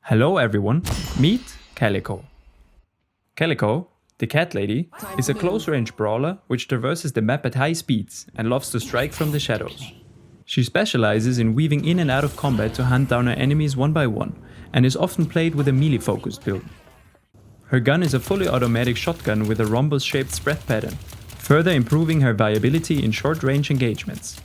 Hello everyone, meet Calico. Calico, the cat lady, is a close-range brawler which traverses the map at high speeds and loves to strike from the shadows. She specializes in weaving in and out of combat to hunt down her enemies one by one, and is often played with a melee-focused build. Her gun is a fully automatic shotgun with a rhombus-shaped spread pattern, further improving her viability in short-range engagements.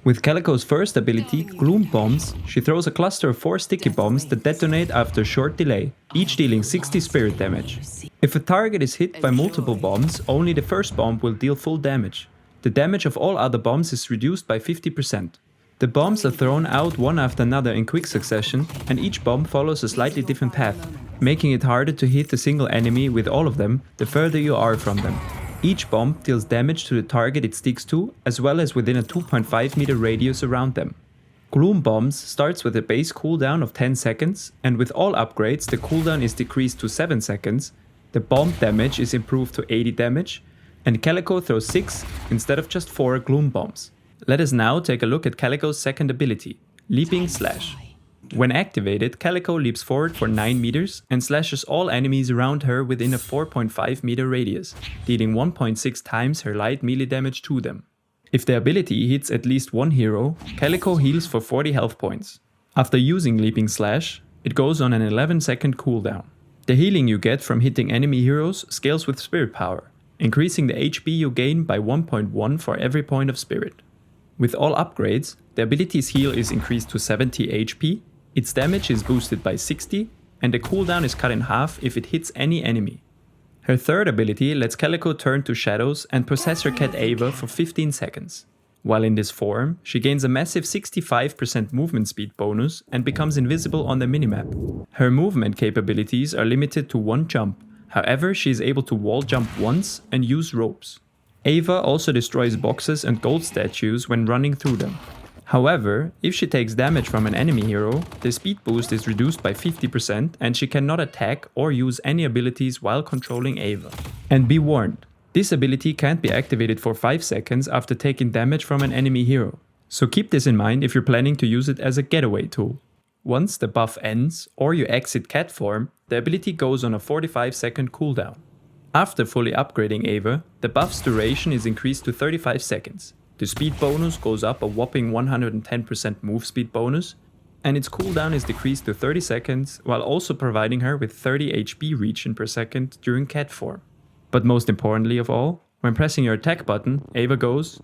With Calico's first ability, Gloom Bombs, she throws a cluster of 4 sticky bombs that detonate after a short delay, each dealing 60 spirit damage. If a target is hit by multiple bombs, only the first bomb will deal full damage. The damage of all other bombs is reduced by 50%. The bombs are thrown out one after another in quick succession, and each bomb follows a slightly different path, making it harder to hit a single enemy with all of them the further you are from them. Each bomb deals damage to the target it sticks to, as well as within a 2.5 meter radius around them. Gloom Bombs starts with a base cooldown of 10 seconds, and with all upgrades the cooldown is decreased to 7 seconds, the bomb damage is improved to 80 damage, and Calico throws 6 instead of just 4 Gloom Bombs. Let us now take a look at Calico's second ability, Leaping Slash. When activated, Calico leaps forward for 9 meters and slashes all enemies around her within a 4.5 meter radius, dealing 1.6 times her light melee damage to them. If the ability hits at least one hero, Calico heals for 40 health points. After using Leaping Slash, it goes on an 11-second cooldown. The healing you get from hitting enemy heroes scales with spirit power, increasing the HP you gain by 1.1 for every point of spirit. With all upgrades, the ability's heal is increased to 70 HP, its damage is boosted by 60, and the cooldown is cut in half if it hits any enemy. Her third ability lets Calico turn to shadows and possess her cat Ava for 15 seconds. While in this form, she gains a massive 65% movement speed bonus and becomes invisible on the minimap. Her movement capabilities are limited to one jump, however she is able to wall jump once and use ropes. Ava also destroys boxes and gold statues when running through them. However, if she takes damage from an enemy hero, the speed boost is reduced by 50% and she cannot attack or use any abilities while controlling Ava. And be warned, this ability can't be activated for 5 seconds after taking damage from an enemy hero. So keep this in mind if you're planning to use it as a getaway tool. Once the buff ends or you exit cat form, the ability goes on a 45-second cooldown. After fully upgrading Ava, the buff's duration is increased to 35 seconds. The speed bonus goes up a whopping 110% move speed bonus, and its cooldown is decreased to 30 seconds while also providing her with 30 HP regen per second during cat form. But most importantly of all, when pressing your attack button, Ava goes.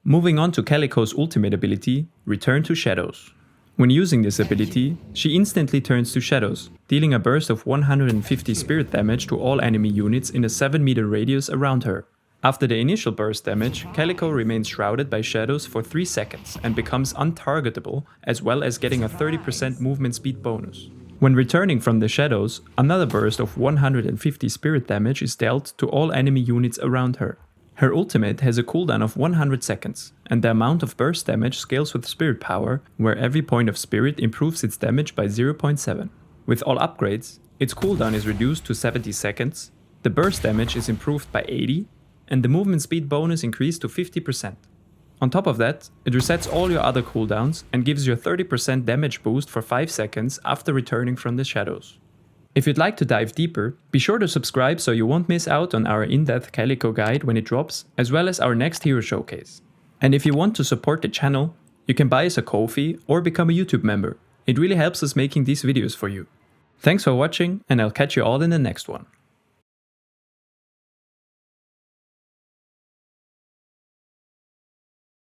Moving on to Calico's ultimate ability, Return to Shadows. When using this ability, she instantly turns to shadows, dealing a burst of 150 spirit damage to all enemy units in a 7 meter radius around her. After the initial burst damage, Calico remains shrouded by shadows for 3 seconds and becomes untargetable, as well as getting a 30% movement speed bonus. When returning from the shadows, another burst of 150 spirit damage is dealt to all enemy units around her. Her ultimate has a cooldown of 100 seconds, and the amount of burst damage scales with spirit power, where every point of spirit improves its damage by 0.7. With all upgrades, its cooldown is reduced to 70 seconds, the burst damage is improved by 80, and the movement speed bonus increased to 50%. On top of that, it resets all your other cooldowns and gives you a 30% damage boost for 5 seconds after returning from the shadows. If you'd like to dive deeper, be sure to subscribe so you won't miss out on our in-depth Calico guide when it drops, as well as our next hero showcase. And if you want to support the channel, you can buy us a Ko-fi or become a YouTube member. It really helps us making these videos for you. Thanks for watching, and I'll catch you all in the next one.